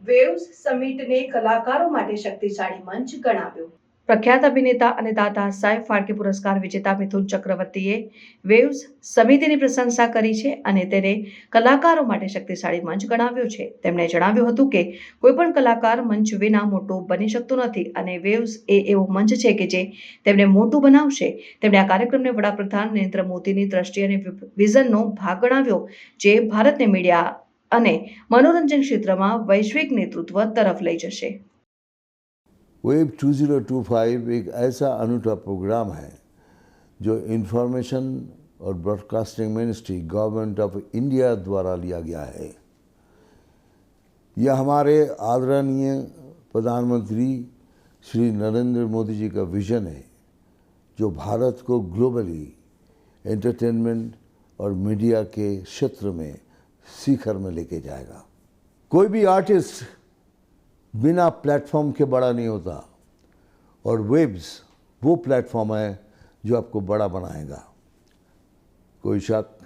Waves સમિટને કલાકારો માટે શક્તિશાળી મંચ ગણાવ્યો. પ્રખ્યાત અભિનેતા અને દાદા સાહેબ ફાળકે પુરસ્કાર વિજેતા મિથુન ચક્રવર્તીએ વેવ્સ સમિતિની પ્રશંસા કરી છે અને તેને કલાકારો માટે શક્તિશાળી મંચ ગણાવ્યો છે. તેમણે જણાવ્યું હતું કે કોઈપણ કલાકાર મંચ વિના મોટું બની શકતો નથી અને વેવ્સ એવો મંચ છે કે જે તેમને મોટું બનાવશે. તેમણે આ કાર્યક્રમને વડાપ્રધાન નરેન્દ્ર મોદીની દ્રષ્ટિ અને વિઝનનો ભાગ ગણાવ્યો, જે ભારતને મીડિયા અને મનોરંજન ક્ષેત્રમાં વૈશ્વિક નેતૃત્વ તરફ લઈ જશે. वेब 2025 एक ऐसा अनूठा प्रोग्राम है जो इंफॉर्मेशन और broadcasting ministry government of India द्वारा लिया गया है. यह हमारे आदरणीय प्रधानमंत्री श्री नरेंद्र मोदी जी का विजन है जो भारत को ग्लोबली एंटरटेनमेंट और मीडिया के क्षेत्र में शिखर में लेके जाएगा. कोई भी आर्टिस्ट बिना प्लेटफॉर्म के बड़ा नहीं होता और वेब्स वो प्लेटफॉर्म है जो आपको बड़ा बनाएगा. कोई शक